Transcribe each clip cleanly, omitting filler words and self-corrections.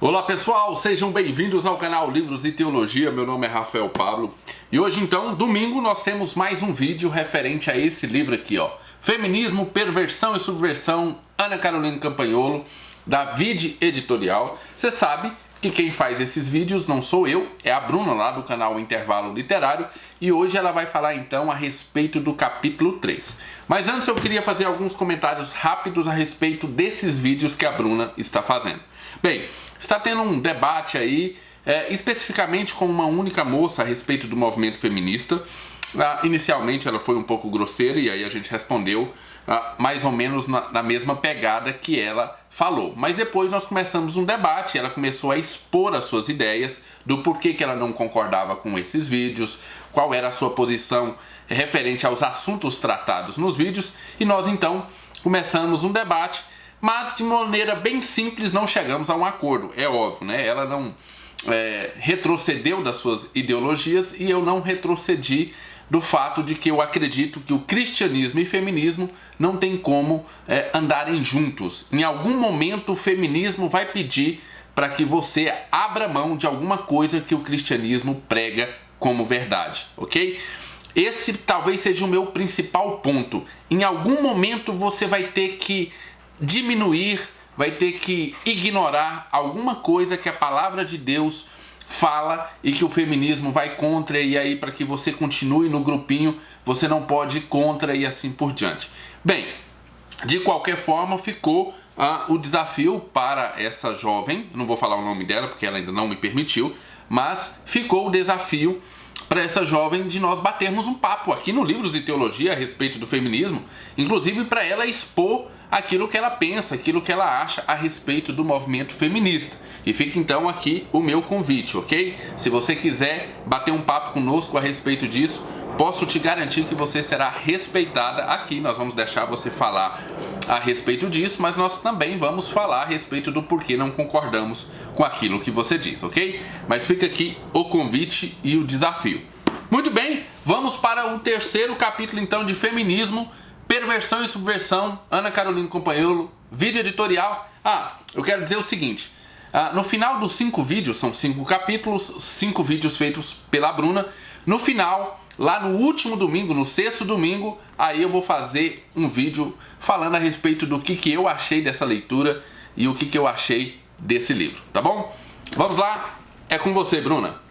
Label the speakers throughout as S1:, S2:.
S1: Olá pessoal, sejam bem-vindos ao canal Livros e Teologia, meu nome é Rafael Pablo e hoje então, domingo, nós temos mais um vídeo referente a esse livro aqui, ó, Feminismo, Perversão e Subversão, Ana Carolina Campanholo, da Vide Editorial. Você sabe que quem faz esses vídeos não sou eu, é a Bruna lá do canal Intervalo Literário e hoje ela vai falar então a respeito do capítulo 3. Mas antes eu queria fazer alguns comentários rápidos a respeito desses vídeos que a Bruna está fazendo. Bem, está tendo um debate aí, especificamente com uma única moça a respeito do movimento feminista. Inicialmente ela foi um pouco grosseira e aí a gente respondeu mais ou menos na mesma pegada que ela falou. Mas depois nós começamos um debate, ela começou a expor as suas ideias do porquê que ela não concordava com esses vídeos, qual era a sua posição referente aos assuntos tratados nos vídeos, e nós então começamos um debate, mas de maneira bem simples não chegamos a um acordo, é óbvio, né? Ela não retrocedeu das suas ideologias e eu não retrocedi do fato de que eu acredito que o cristianismo e feminismo não tem como andarem juntos. Em algum momento o feminismo vai pedir para que você abra mão de alguma coisa que o cristianismo prega como verdade, ok? Esse talvez seja o meu principal ponto. Em algum momento você vai ter que diminuir, vai ter que ignorar alguma coisa que a palavra de Deus fala e que o feminismo vai contra, e aí para que você continue no grupinho você não pode ir contra e assim por diante. Bem, de qualquer forma ficou o desafio para essa jovem, não vou falar o nome dela porque ela ainda não me permitiu, mas ficou o desafio para essa jovem de nós batermos um papo aqui no Livros e Teologia a respeito do feminismo, inclusive para ela expor aquilo que ela pensa, aquilo que ela acha a respeito do movimento feminista. E fica então aqui o meu convite, ok? Se você quiser bater um papo conosco a respeito disso, posso te garantir que você será respeitada aqui. Nós vamos deixar você falar a respeito disso, mas nós também vamos falar a respeito do porquê não concordamos com aquilo que você diz, ok? Mas fica aqui o convite e o desafio. Muito bem, vamos para o terceiro capítulo então de Feminismo, Perversão e Subversão, Ana Carolina Campanolo, Vide Editorial. Eu quero dizer o seguinte, no final dos 5 vídeos, são 5 capítulos, 5 vídeos feitos pela Bruna, no final, lá no último domingo, no 6º domingo, aí eu vou fazer um vídeo falando a respeito do que eu achei dessa leitura e o que eu achei desse livro, tá bom? Vamos lá, é com você, Bruna.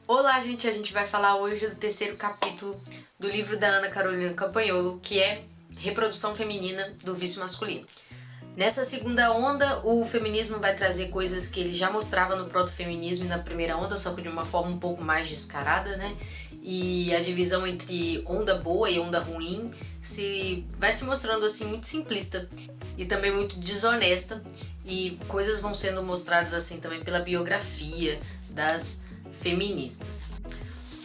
S2: Olá, gente! A gente vai falar hoje do terceiro capítulo do livro da Ana Carolina Campanolo, que é Reprodução Feminina do Vício Masculino. Nessa segunda onda, o feminismo vai trazer coisas que ele já mostrava no proto-feminismo na primeira onda, só que de uma forma um pouco mais descarada, né? E a divisão entre onda boa e onda ruim vai se mostrando assim muito simplista e também muito desonesta, e coisas vão sendo mostradas assim também pela biografia das feministas.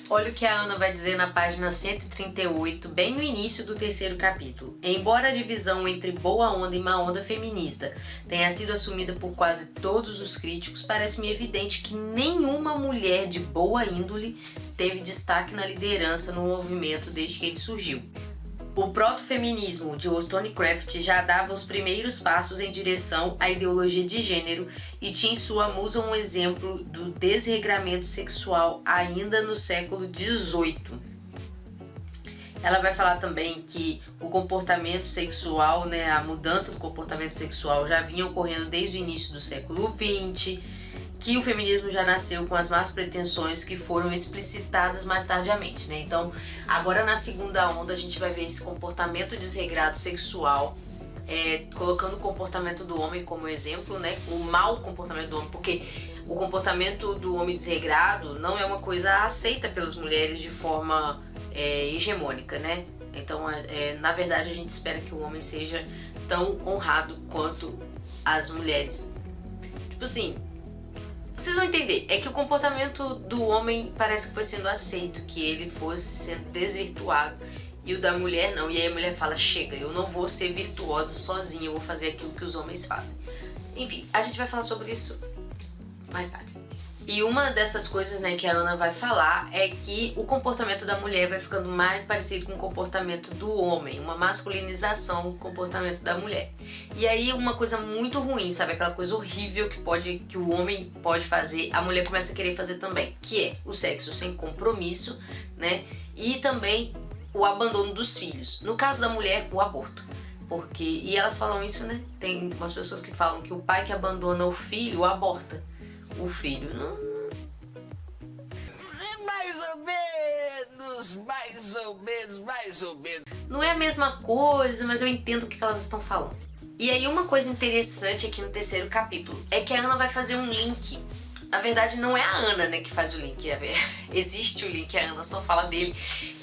S2: Olha o que a Ana vai dizer na página 138, bem no início do terceiro capítulo. Embora a divisão entre boa onda e má onda feminista tenha sido assumida por quase todos os críticos, parece-me evidente que nenhuma mulher de boa índole teve destaque na liderança no movimento desde que ele surgiu. O proto-feminismo de Wollstonecraft já dava os primeiros passos em direção à ideologia de gênero e tinha em sua musa um exemplo do desregramento sexual ainda no século XVIII. Ela vai falar também que o comportamento sexual, a mudança do comportamento sexual já vinha ocorrendo desde o início do século XX, que o feminismo já nasceu com as más pretensões que foram explicitadas mais tardiamente, né? Então, agora na segunda onda a gente vai ver esse comportamento desregrado sexual, colocando o comportamento do homem como exemplo, né? O mau comportamento do homem, porque o comportamento do homem desregrado não é uma coisa aceita pelas mulheres de forma hegemônica, né? Então, na verdade, a gente espera que o homem seja tão honrado quanto as mulheres. Tipo assim, vocês vão entender, é que o comportamento do homem parece que foi sendo aceito, que ele fosse sendo desvirtuado, e o da mulher não. E aí a mulher fala, chega, eu não vou ser virtuosa sozinha, eu vou fazer aquilo que os homens fazem. Enfim, a gente vai falar sobre isso mais tarde. E uma dessas coisas, né, que a Ana vai falar é que o comportamento da mulher vai ficando mais parecido com o comportamento do homem, uma masculinização do comportamento da mulher. E aí uma coisa muito ruim, sabe, aquela coisa horrível que o homem pode fazer, a mulher começa a querer fazer também, que é o sexo sem compromisso, né, e também o abandono dos filhos. No caso da mulher, o aborto. E elas falam isso, né, tem umas pessoas que falam que o pai que abandona o filho aborta o filho. Não... Mais ou menos. Não é a mesma coisa, mas eu entendo o que elas estão falando. E aí uma coisa interessante aqui no terceiro capítulo é que a Ana vai fazer um link. Na verdade não é a Ana, né, que faz o link. Existe o link, a Ana só fala dele,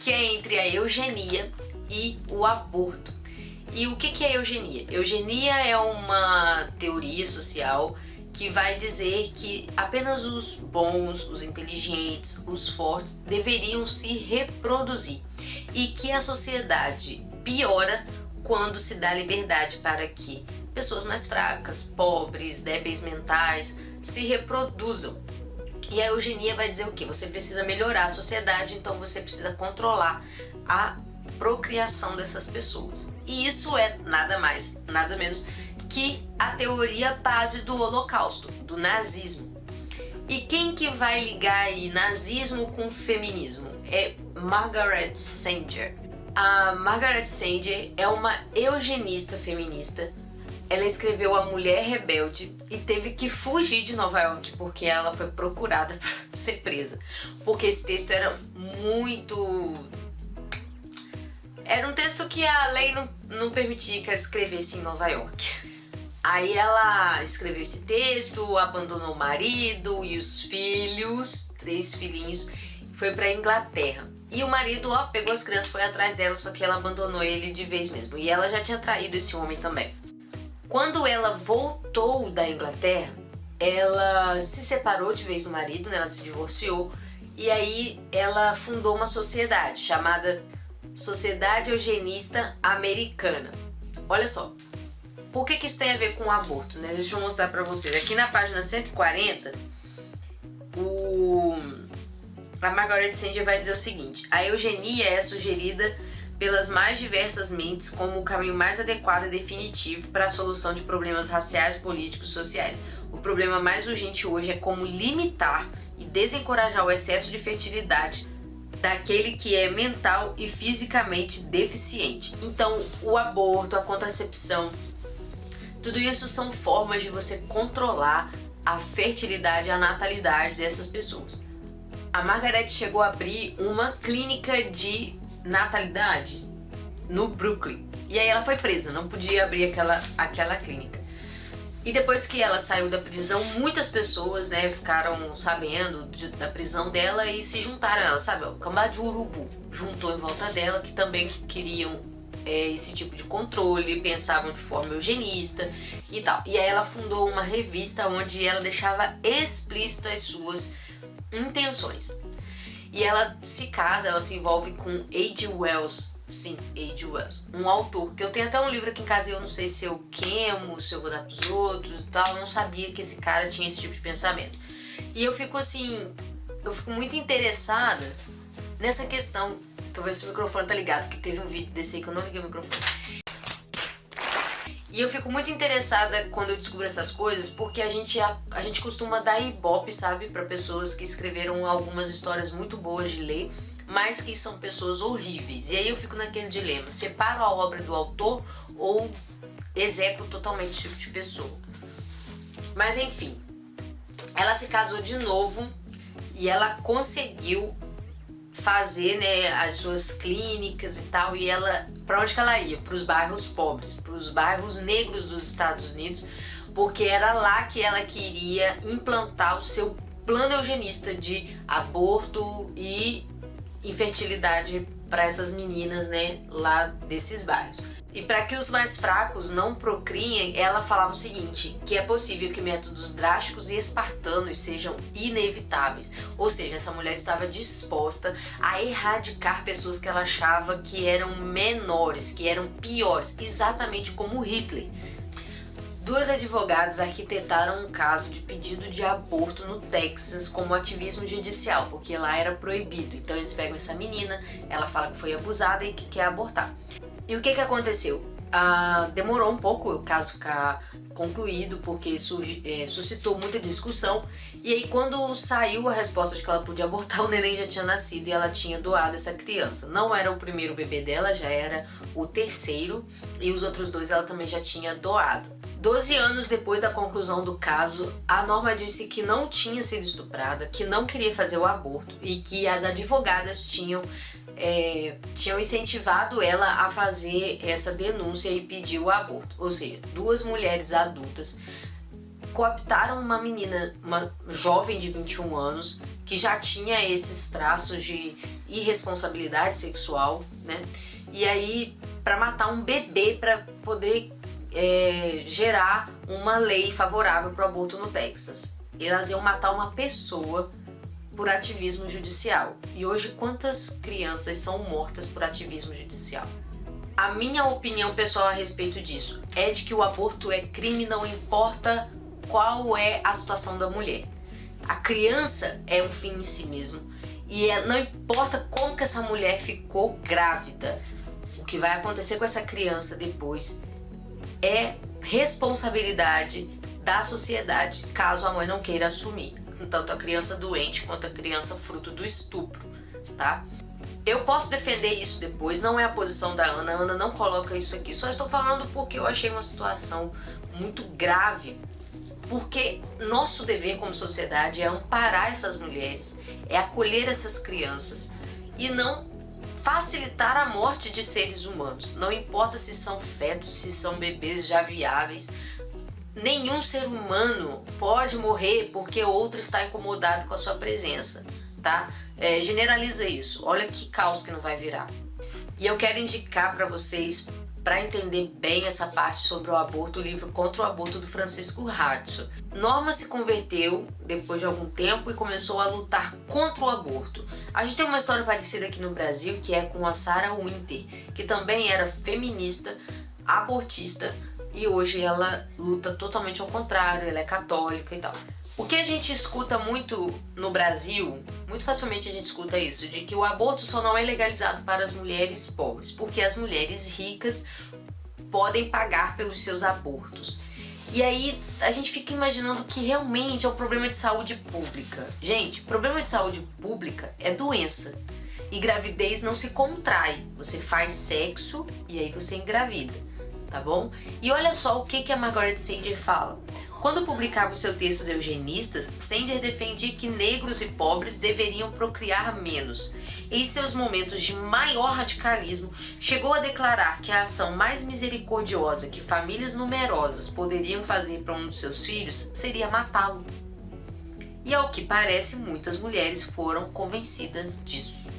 S2: que é entre a eugenia e o aborto. E o que é eugenia? Eugenia é uma teoria social que vai dizer que apenas os bons, os inteligentes, os fortes deveriam se reproduzir e que a sociedade piora quando se dá liberdade para que pessoas mais fracas, pobres, débeis mentais se reproduzam. E a eugenia vai dizer o quê? Você precisa melhorar a sociedade, então você precisa controlar a procriação dessas pessoas. E isso é nada mais, nada menos que a teoria base do Holocausto, do nazismo. E quem que vai ligar aí nazismo com feminismo? É Margaret Sanger. A Margaret Sanger é uma eugenista feminista. Ela escreveu A Mulher Rebelde e teve que fugir de Nova York porque ela foi procurada para ser presa. Porque esse texto era um texto que a lei não permitia que ela escrevesse em Nova York. Aí ela escreveu esse texto, abandonou o marido e os filhos, 3 filhinhos, e foi pra Inglaterra. E o marido, pegou as crianças, foi atrás dela, só que ela abandonou ele de vez mesmo. E ela já tinha traído esse homem também. Quando ela voltou da Inglaterra, ela se separou de vez do marido, né? Ela se divorciou. E aí ela fundou uma sociedade chamada Sociedade Eugenista Americana. Olha só. Por que isso tem a ver com o aborto, né? Deixa eu mostrar pra vocês. Aqui na página 140, a Margaret Sanger vai dizer o seguinte: a eugenia é sugerida pelas mais diversas mentes como o caminho mais adequado e definitivo para a solução de problemas raciais, políticos e sociais. O problema mais urgente hoje é como limitar e desencorajar o excesso de fertilidade daquele que é mental e fisicamente deficiente. Então, o aborto, a contracepção, tudo isso são formas de você controlar a fertilidade e a natalidade dessas pessoas. A Margaret chegou a abrir uma clínica de natalidade no Brooklyn. E aí ela foi presa, não podia abrir aquela clínica. E depois que ela saiu da prisão, muitas pessoas, né, ficaram sabendo da prisão dela e se juntaram a ela, sabe? O cambá de urubu juntou em volta dela, que também queriam esse tipo de controle, pensavam de forma eugenista e tal. E aí ela fundou uma revista onde ela deixava explícitas as suas intenções. E ela se casa, ela se envolve com H.G. Wells. Sim, H.G. Wells, um autor, que eu tenho até um livro aqui em casa e eu não sei se eu queimo, se eu vou dar pros outros e tal. Eu não sabia que esse cara tinha esse tipo de pensamento. E eu fico muito interessada nessa questão. Talvez se o microfone tá ligado, que teve um vídeo desse aí que eu não liguei o microfone. E eu fico muito interessada quando eu descubro essas coisas, porque a gente costuma dar ibope, sabe, para pessoas que escreveram algumas histórias muito boas de ler, mas que são pessoas horríveis. E aí eu fico naquele dilema: separo a obra do autor ou execro totalmente o tipo de pessoa? Mas enfim, ela se casou de novo e ela conseguiu fazer, né, as suas clínicas e tal. E ela, para onde que ela ia? Para os bairros pobres, para os bairros negros dos Estados Unidos, porque era lá que ela queria implantar o seu plano eugenista de aborto e infertilidade para essas meninas, né, lá desses bairros. E para que os mais fracos não procriem, ela falava o seguinte, que é possível que métodos drásticos e espartanos sejam inevitáveis. Ou seja, essa mulher estava disposta a erradicar pessoas que ela achava que eram menores, que eram piores, exatamente como Hitler. Duas advogadas arquitetaram um caso de pedido de aborto no Texas como ativismo judicial, porque lá era proibido. Então eles pegam essa menina, ela fala que foi abusada e que quer abortar. E o que aconteceu? Demorou um pouco o caso ficar concluído, porque suscitou muita discussão. E aí quando saiu a resposta de que ela podia abortar, o neném já tinha nascido e ela tinha doado essa criança. Não era o primeiro bebê dela, já era o terceiro, e os outros dois ela também já tinha doado. 12 anos depois da conclusão do caso, a Norma disse que não tinha sido estuprada, que não queria fazer o aborto e que as advogadas tinham incentivado ela a fazer essa denúncia e pedir o aborto. Ou seja, duas mulheres adultas cooptaram uma menina, uma jovem de 21 anos, que já tinha esses traços de irresponsabilidade sexual, né? E aí, para matar um bebê, para poder gerar uma lei favorável para o aborto no Texas. Elas iam matar uma pessoa por ativismo judicial. E hoje, quantas crianças são mortas por ativismo judicial? A minha opinião pessoal a respeito disso é de que o aborto é crime, não importa qual é a situação da mulher. A criança é um fim em si mesmo. E não importa como que essa mulher ficou grávida. O que vai acontecer com essa criança depois é responsabilidade da sociedade, caso a mãe não queira assumir. Tanto a criança doente quanto a criança fruto do estupro, tá? Eu posso defender isso depois, não é a posição da Ana. A Ana não coloca isso aqui. Só estou falando porque eu achei uma situação muito grave. Porque nosso dever como sociedade é amparar essas mulheres, é acolher essas crianças e não facilitar a morte de seres humanos. Não importa se são fetos, se são bebês já viáveis. Nenhum ser humano pode morrer porque outro está incomodado com a sua presença, tá? Generaliza isso. Olha que caos que não vai virar. E eu quero indicar para vocês, para entender bem essa parte sobre o aborto, o livro Contra o Aborto do Francisco Ratzo. Norma se converteu depois de algum tempo e começou a lutar contra o aborto. A gente tem uma história parecida aqui no Brasil, que é com a Sarah Winter, que também era feminista, abortista, e hoje ela luta totalmente ao contrário, ela é católica e tal. O que a gente escuta muito no Brasil, muito facilmente a gente escuta isso, de que o aborto só não é legalizado para as mulheres pobres, porque as mulheres ricas podem pagar pelos seus abortos. E aí a gente fica imaginando que realmente é um problema de saúde pública. Gente, problema de saúde pública é doença. E gravidez não se contrai. Você faz sexo e aí você engravida, tá bom? E olha só o que a Margaret Sanger fala. Quando publicava os seus textos eugenistas, Sanger defendia que negros e pobres deveriam procriar menos. Em seus momentos de maior radicalismo, chegou a declarar que a ação mais misericordiosa que famílias numerosas poderiam fazer para um dos seus filhos seria matá-lo. E ao que parece, muitas mulheres foram convencidas disso.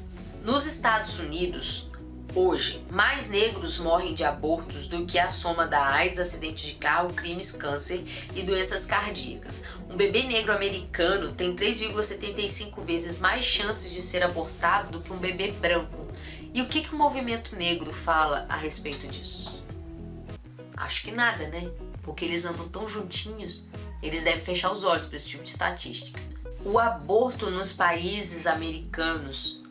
S2: Nos Estados Unidos, hoje, mais negros morrem de abortos do que a soma da AIDS, acidentes de carro, crimes, câncer e doenças cardíacas. Um bebê negro americano tem 3,75 vezes mais chances de ser abortado do que um bebê branco. E o que o movimento negro fala a respeito disso? Acho que nada, né? Porque eles andam tão juntinhos, eles devem fechar os olhos para esse tipo de estatística. O aborto nos países americanos,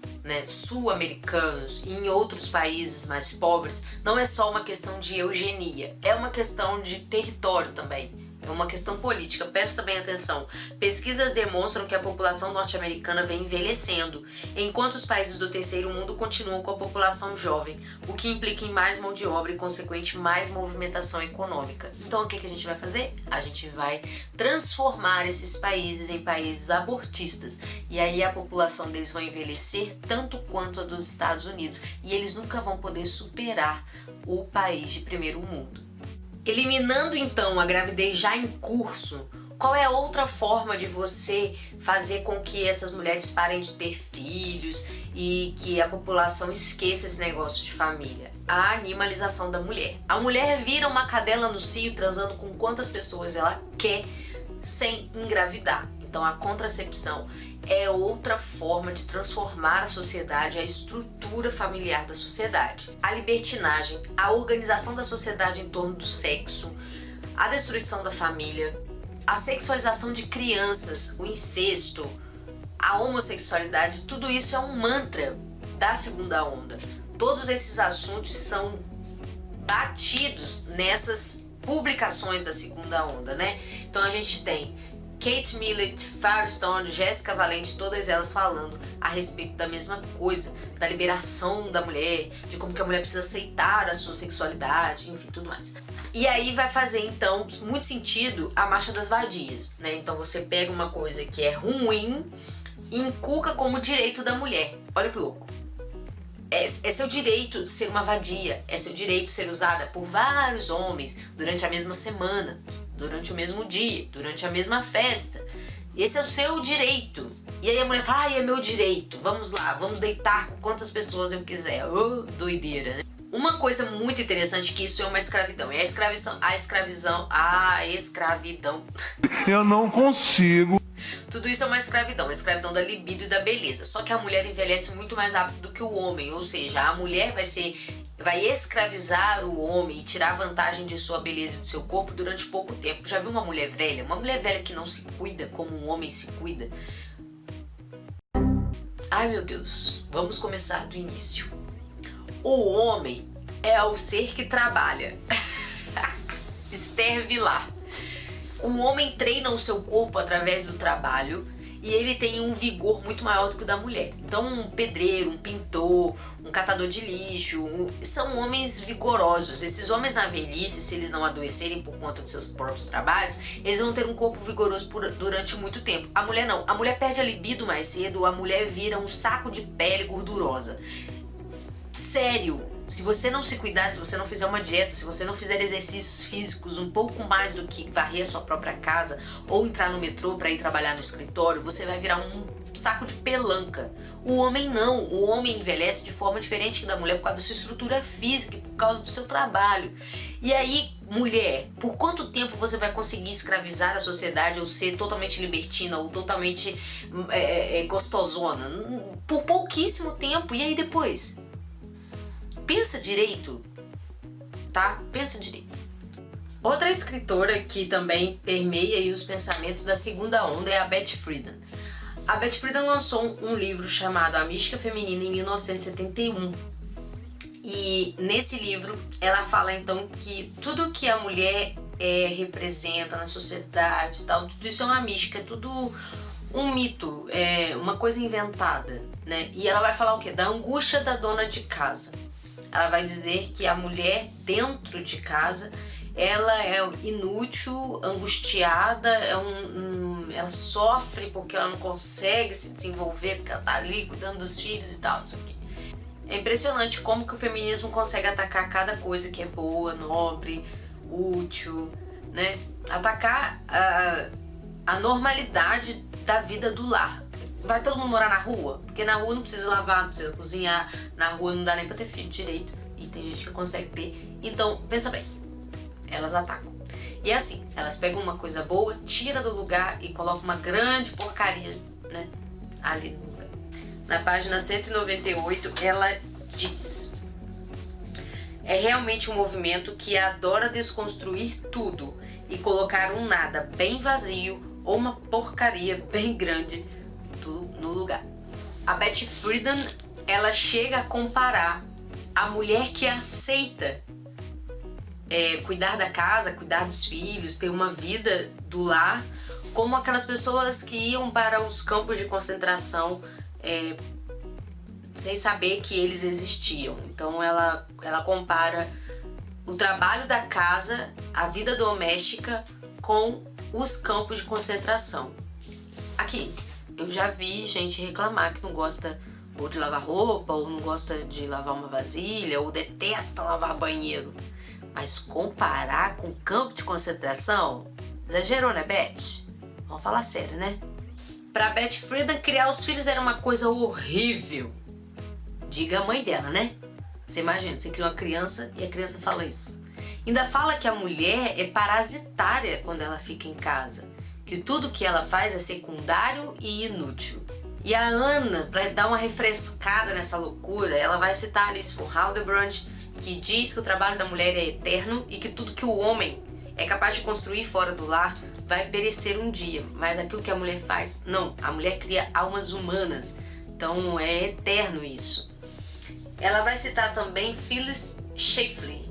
S2: sul-americanos e em outros países mais pobres, não é só uma questão de eugenia, é uma questão de território também. É uma questão política, presta bem atenção. Pesquisas demonstram que a população norte-americana vem envelhecendo, enquanto os países do terceiro mundo continuam com a população jovem, o que implica em mais mão de obra e, consequente, mais movimentação econômica. Então, o que a gente vai fazer? A gente vai transformar esses países em países abortistas. E aí a população deles vai envelhecer tanto quanto a dos Estados Unidos. E eles nunca vão poder superar o país de primeiro mundo. Eliminando então a gravidez já em curso, qual é a outra forma de você fazer com que essas mulheres parem de ter filhos e que a população esqueça esse negócio de família? A animalização da mulher. A mulher vira uma cadela no cio transando com quantas pessoas ela quer sem engravidar. Então a contracepção é outra forma de transformar a sociedade, a estrutura familiar da sociedade. A libertinagem, a organização da sociedade em torno do sexo, a destruição da família, a sexualização de crianças, o incesto, a homossexualidade, tudo isso é um mantra da segunda onda. Todos esses assuntos são batidos nessas publicações da segunda onda, né? Então a gente tem Kate Millett, Firestone, Jéssica Valente, todas elas falando a respeito da mesma coisa, da liberação da mulher, de como que a mulher precisa aceitar a sua sexualidade, enfim, tudo mais. E aí vai fazer, então, muito sentido a Marcha das Vadias, né? Então você pega uma coisa que é ruim e inculca como direito da mulher. Olha que louco. É seu direito ser uma vadia, é seu direito ser usada por vários homens durante a mesma semana, durante o mesmo dia, durante a mesma festa. Esse é o seu direito. E aí a mulher fala, é meu direito, vamos lá, vamos deitar com quantas pessoas eu quiser. Oh, doideira, né? Uma coisa muito interessante que isso é uma escravidão. É a escravidão.
S3: Eu não consigo.
S2: Tudo isso é uma escravidão da libido e da beleza. Só que a mulher envelhece muito mais rápido do que o homem, ou seja, a mulher vai escravizar o homem e tirar vantagem de sua beleza e do seu corpo durante pouco tempo. Já viu uma mulher velha? Uma mulher velha que não se cuida como um homem se cuida. Ai meu Deus, vamos começar do início. O homem é o ser que trabalha. Esther Vilar. O homem treina o seu corpo através do trabalho e ele tem um vigor muito maior do que o da mulher. Então um pedreiro, um pintor, um catador de lixo, são homens vigorosos. Esses homens na velhice, se eles não adoecerem por conta dos seus próprios trabalhos, eles vão ter um corpo vigoroso durante muito tempo. A mulher não. A mulher perde a libido mais cedo, a mulher vira um saco de pele gordurosa. Sério. Se você não se cuidar, se você não fizer uma dieta, se você não fizer exercícios físicos um pouco mais do que varrer a sua própria casa ou entrar no metrô para ir trabalhar no escritório, você vai virar um saco de pelanca. O homem não. O homem envelhece de forma diferente que da mulher por causa da sua estrutura física e por causa do seu trabalho. E aí, mulher, por quanto tempo você vai conseguir escravizar a sociedade ou ser totalmente libertina ou totalmente gostosona? Por pouquíssimo tempo. E aí depois? Pensa direito, tá? Pensa direito. Outra escritora que também permeia aí os pensamentos da segunda onda é a Beth Friedan. A Beth Friedan lançou um livro chamado A Mística Feminina em 1971. E nesse livro ela fala então que tudo que a mulher representa na sociedade e tal, tudo isso é uma mística, é tudo um mito, é uma coisa inventada, né? E ela vai falar o quê? Da angústia da dona de casa. Ela vai dizer que a mulher dentro de casa, ela é inútil, angustiada, ela sofre porque ela não consegue se desenvolver, porque ela tá ali cuidando dos filhos e tal, não sei o quê. É impressionante como que o feminismo consegue atacar cada coisa que é boa, nobre, útil, né? Atacar a normalidade da vida do lar. Vai todo mundo morar na rua? Porque na rua não precisa lavar, não precisa cozinhar, na rua não dá nem pra ter filho direito, e tem gente que consegue ter. Então, pensa bem, elas atacam. E é assim, elas pegam uma coisa boa, tira do lugar e colocam uma grande porcaria, né, ali no lugar. Na página 198, ela diz: é realmente um movimento que adora desconstruir tudo e colocar um nada bem vazio ou uma porcaria bem grande no lugar. A Beth Friedan, ela chega a comparar a mulher que aceita cuidar da casa, cuidar dos filhos, ter uma vida do lar, como aquelas pessoas que iam para os campos de concentração sem saber que eles existiam. Então ela compara o trabalho da casa, a vida doméstica, com os campos de concentração. Aqui, eu já vi gente reclamar que não gosta ou de lavar roupa, ou não gosta de lavar uma vasilha, ou detesta lavar banheiro. Mas comparar com campo de concentração? Exagerou, né, Beth? Vamos falar sério, né? Pra Beth Friedan, criar os filhos era uma coisa horrível. Diga a mãe dela, né? Você imagina, você cria uma criança e a criança fala isso. Ainda fala que a mulher é parasitária quando ela fica em casa, que tudo que ela faz é secundário e inútil. E a Ana, para dar uma refrescada nessa loucura, ela vai citar Alice von Hildebrand, que diz que o trabalho da mulher é eterno e que tudo que o homem é capaz de construir fora do lar vai perecer um dia, mas aquilo que a mulher faz, não. A mulher cria almas humanas, então é eterno isso. Ela vai citar também Phyllis Schlafly,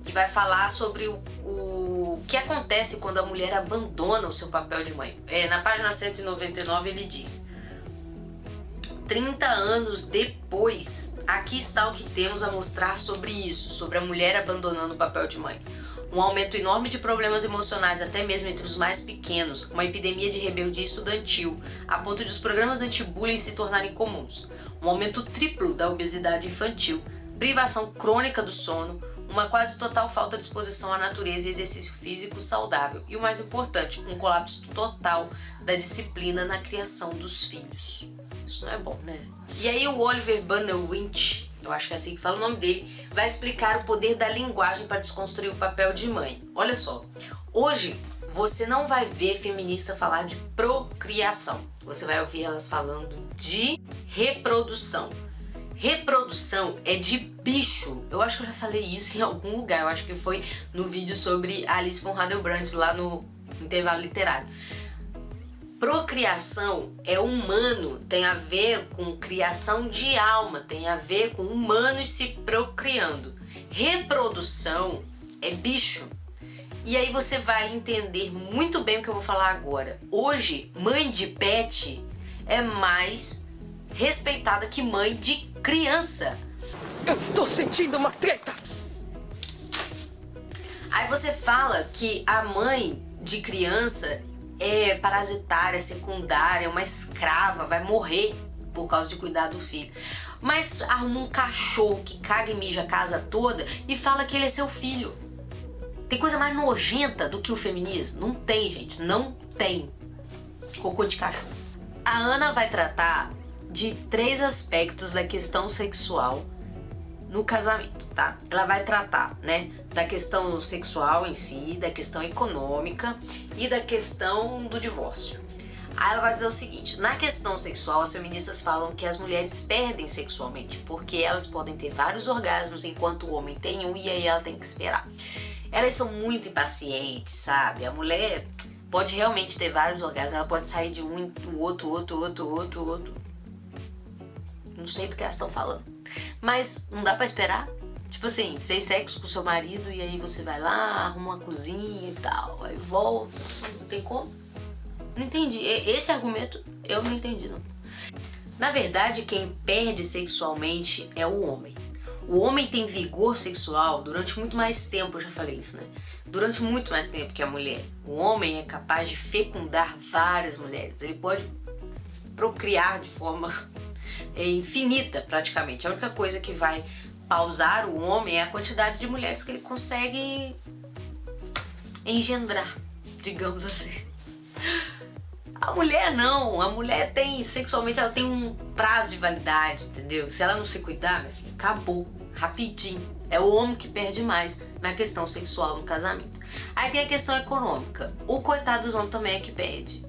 S2: que vai falar sobre o que acontece quando a mulher abandona o seu papel de mãe. Na página 199 ele diz: 30 anos depois, aqui está o que temos a mostrar sobre isso, sobre a mulher abandonando o papel de mãe. Um aumento enorme de problemas emocionais, até mesmo entre os mais pequenos, uma epidemia de rebeldia estudantil, a ponto de os programas anti-bullying se tornarem comuns, um aumento triplo da obesidade infantil, privação crônica do sono, uma quase total falta de exposição à natureza e exercício físico saudável e, o mais importante, um colapso total da disciplina na criação dos filhos. Isso não é bom, né? E aí o Oliver Bunner-Winch, eu acho que é assim que fala o nome dele, vai explicar o poder da linguagem para desconstruir o papel de mãe. Olha só, hoje você não vai ver feminista falar de procriação, você vai ouvir elas falando de reprodução. Reprodução é de bicho. Eu acho que eu já falei isso em algum lugar. Eu acho que foi no vídeo sobre Alice von Hadelbrandt lá no intervalo literário. Procriação é humano, tem a ver com criação de alma, tem a ver com humanos se procriando. Reprodução é bicho. E aí você vai entender muito bem o que eu vou falar agora. Hoje, mãe de pet é mais respeitada que mãe de criança.
S4: Eu estou sentindo uma treta!
S2: Aí você fala que a mãe de criança é parasitária, secundária, uma escrava, vai morrer por causa de cuidar do filho. Mas arruma um cachorro que caga e mija a casa toda e fala que ele é seu filho. Tem coisa mais nojenta do que o feminismo? Não tem, gente, não tem. Cocô de cachorro. A Ana vai tratar de 3 aspectos da questão sexual no casamento, tá? Ela vai tratar, né, da questão sexual em si, da questão econômica e da questão do divórcio. Aí ela vai dizer o seguinte: na questão sexual, as feministas falam que as mulheres perdem sexualmente, porque elas podem ter vários orgasmos enquanto o homem tem um, e aí ela tem que esperar. Elas são muito impacientes, sabe? A mulher pode realmente ter vários orgasmos, ela pode sair de um, do outro. Não sei do que elas estão falando. Mas não dá pra esperar? Tipo assim, fez sexo com seu marido e aí você vai lá, arruma uma cozinha e tal, aí volta, não tem como? Não entendi. Esse argumento eu não entendi, não. Na verdade, quem perde sexualmente é o homem. O homem tem vigor sexual durante muito mais tempo, eu já falei isso, né? Durante muito mais tempo que a mulher. O homem é capaz de fecundar várias mulheres. Ele pode procriar de forma infinita, praticamente. A única coisa que vai pausar o homem é a quantidade de mulheres que ele consegue engendrar, digamos assim. A mulher não. A mulher tem, sexualmente, ela tem um prazo de validade, entendeu? Se ela não se cuidar, minha filha, acabou. Rapidinho. É o homem que perde mais na questão sexual no casamento. Aí tem a questão econômica. O coitado dos homens também é que perde.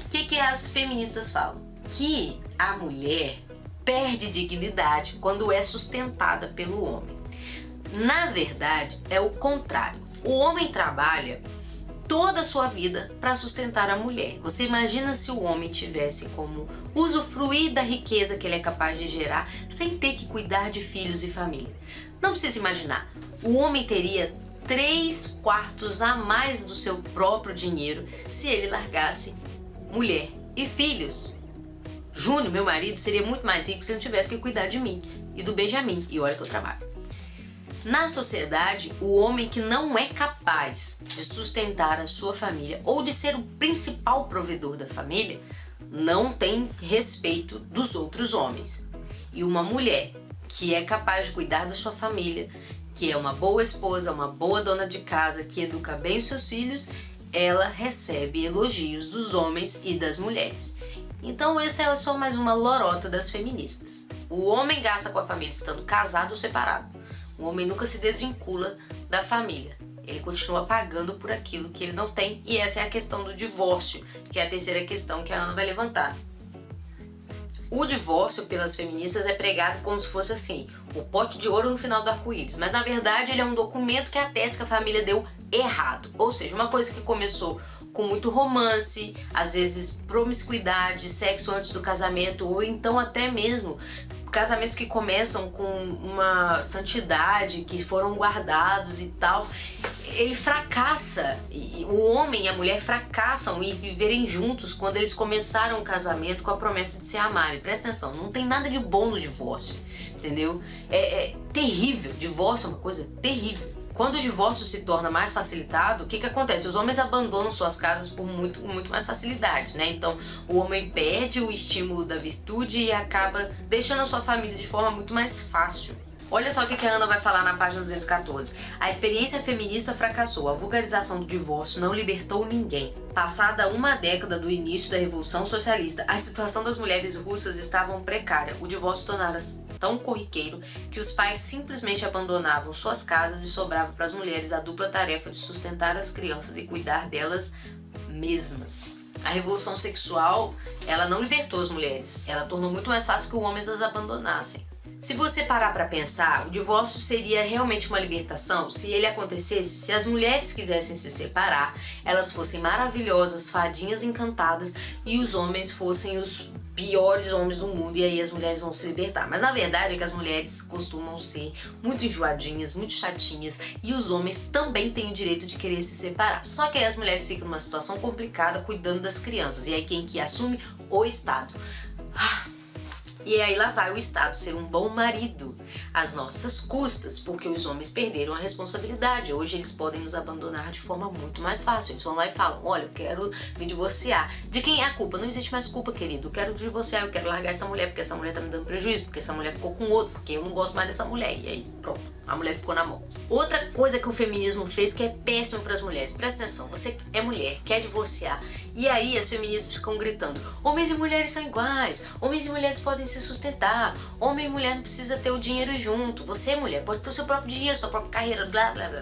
S2: O que as feministas falam? Que a mulher perde dignidade quando é sustentada pelo homem. Na verdade, é o contrário. O homem trabalha toda a sua vida para sustentar a mulher. Você imagina se o homem tivesse como usufruir da riqueza que ele é capaz de gerar sem ter que cuidar de filhos e família. Não precisa imaginar. O homem teria 3/4 a mais do seu próprio dinheiro se ele largasse mulher e filhos. Júnior, meu marido, seria muito mais rico se ele não tivesse que cuidar de mim e do Benjamin. E olha que eu trabalho. Na sociedade, o homem que não é capaz de sustentar a sua família ou de ser o principal provedor da família não tem respeito dos outros homens. E uma mulher que é capaz de cuidar da sua família, que é uma boa esposa, uma boa dona de casa, que educa bem os seus filhos, ela recebe elogios dos homens e das mulheres. Então essa é só mais uma lorota das feministas. O homem gasta com a família estando casado ou separado. O homem nunca se desvincula da família. Ele continua pagando por aquilo que ele não tem. E essa é a questão do divórcio, que é a terceira questão que a Ana vai levantar. O divórcio, pelas feministas, é pregado como se fosse assim, o pote de ouro no final do arco-íris. Mas na verdade ele é um documento que atesta que a família deu errado. Ou seja, uma coisa que começou com muito romance, às vezes promiscuidade, sexo antes do casamento, ou então até mesmo casamentos que começam com uma santidade, que foram guardados e tal, ele fracassa. O homem e a mulher fracassam em viverem juntos quando eles começaram o casamento com a promessa de se amarem. Presta atenção, não tem nada de bom no divórcio, entendeu? É terrível, divórcio é uma coisa terrível. Quando o divórcio se torna mais facilitado, o que acontece? Os homens abandonam suas casas por muito mais facilidade, né? Então, o homem perde o estímulo da virtude e acaba deixando a sua família de forma muito mais fácil. Olha só o que a Ana vai falar na página 214. A experiência feminista fracassou. A vulgarização do divórcio não libertou ninguém. Passada uma década do início da Revolução Socialista, a situação das mulheres russas estava precária. O divórcio tornara-se tão corriqueiro que os pais simplesmente abandonavam suas casas e sobrava para as mulheres a dupla tarefa de sustentar as crianças e cuidar delas mesmas. A revolução sexual, ela não libertou as mulheres. Ela tornou muito mais fácil que os homens as abandonassem. Se você parar para pensar, o divórcio seria realmente uma libertação se ele acontecesse, se as mulheres quisessem se separar, elas fossem maravilhosas, fadinhas encantadas e os homens fossem os piores homens do mundo e aí as mulheres vão se libertar. Mas na verdade é que as mulheres costumam ser muito enjoadinhas, muito chatinhas e os homens também têm o direito de querer se separar. Só que aí as mulheres ficam numa situação complicada cuidando das crianças e aí quem que assume? O Estado. E aí lá vai o Estado ser um bom marido às nossas custas, porque os homens perderam a responsabilidade. Hoje eles podem nos abandonar de forma muito mais fácil. Eles vão lá e falam, olha, eu quero me divorciar. De quem é a culpa? Não existe mais culpa, querido. Eu quero divorciar, eu quero largar essa mulher, porque essa mulher tá me dando prejuízo, porque essa mulher ficou com outro, porque eu não gosto mais dessa mulher. E aí, pronto, a mulher ficou na mão. Outra coisa que o feminismo fez que é péssimo para as mulheres. Presta atenção, você é mulher, quer divorciar. E aí as feministas ficam gritando, homens e mulheres são iguais, homens e mulheres podem se sustentar, homem e mulher não precisa ter o dinheiro junto, você mulher pode ter o seu próprio dinheiro, sua própria carreira, blá blá blá.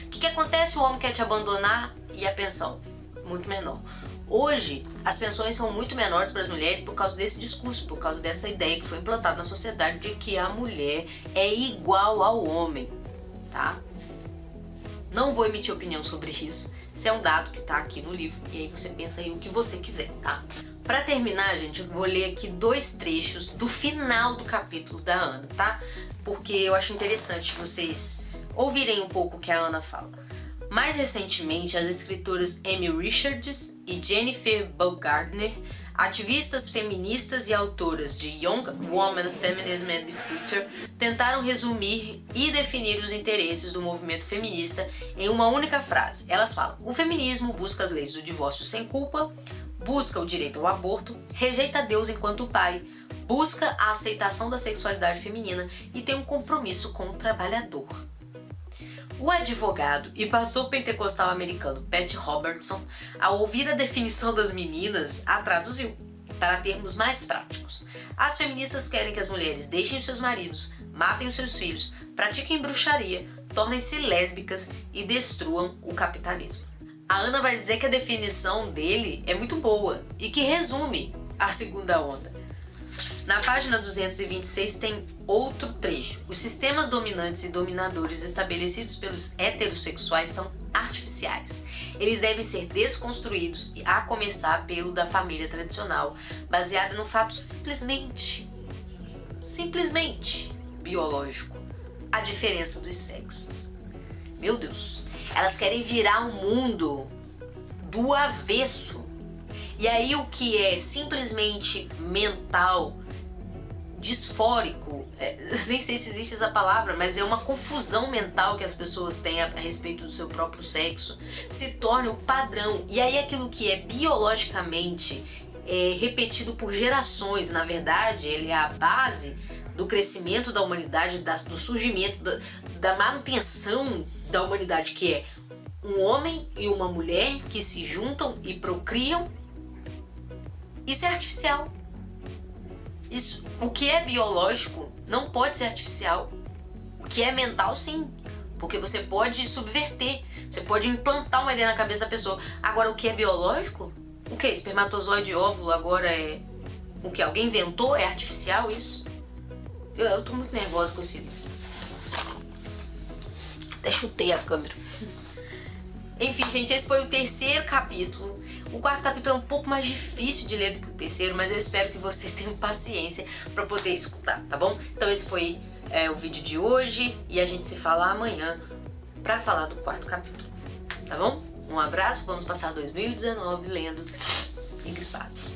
S2: O que acontece? O homem quer te abandonar e a pensão? Muito menor. Hoje, as pensões são muito menores para as mulheres por causa desse discurso, por causa dessa ideia que foi implantada na sociedade de que a mulher é igual ao homem, tá? Não vou emitir opinião sobre isso. Esse é um dado que tá aqui no livro e aí você pensa aí o que você quiser, tá? Pra terminar, gente, eu vou ler aqui 2 trechos do final do capítulo da Ana, tá? Porque eu acho interessante vocês ouvirem um pouco o que a Ana fala. Mais recentemente, as escritoras Amy Richards e Jennifer Baumgartner, ativistas feministas e autoras de Young Woman Feminism and the Future, tentaram resumir e definir os interesses do movimento feminista em uma única frase. Elas falam: o feminismo busca as leis do divórcio sem culpa, busca o direito ao aborto, rejeita Deus enquanto pai, busca a aceitação da sexualidade feminina e tem um compromisso com o trabalhador. O advogado e pastor pentecostal americano Pat Robertson, ao ouvir a definição das meninas, a traduziu para termos mais práticos. As feministas querem que as mulheres deixem os seus maridos, matem os seus filhos, pratiquem bruxaria, tornem-se lésbicas e destruam o capitalismo. A Ana vai dizer que a definição dele é muito boa e que resume a segunda onda. Na página 226 tem outro trecho. Os sistemas dominantes e dominadores estabelecidos pelos heterossexuais são artificiais. Eles devem ser desconstruídos, a começar pelo da família tradicional, baseada no fato simplesmente biológico, a diferença dos sexos. Meu Deus, elas querem virar o mundo do avesso. E aí o que é simplesmente mental, disfórico, nem sei se existe essa palavra, mas é uma confusão mental que as pessoas têm a respeito do seu próprio sexo, se torna o padrão. E aí aquilo que é biologicamente repetido por gerações, na verdade, ele é a base do crescimento da humanidade, do surgimento, da manutenção da humanidade, que é um homem e uma mulher que se juntam e procriam. Isso é artificial. Isso, o que é biológico não pode ser artificial. O que é mental, sim. Porque você pode subverter. Você pode implantar uma ideia na cabeça da pessoa. Agora, o que é biológico? O que? Espermatozoide e óvulo agora é... O que? Alguém inventou? É artificial isso? Eu tô muito nervosa com esse livro. Até chutei a câmera. Enfim, gente, esse foi o terceiro capítulo. O quarto capítulo é um pouco mais difícil de ler do que o terceiro, mas eu espero que vocês tenham paciência pra poder escutar, tá bom? Então esse foi o vídeo de hoje e a gente se fala amanhã pra falar do quarto capítulo, tá bom? Um abraço, vamos passar 2019 lendo e gripados.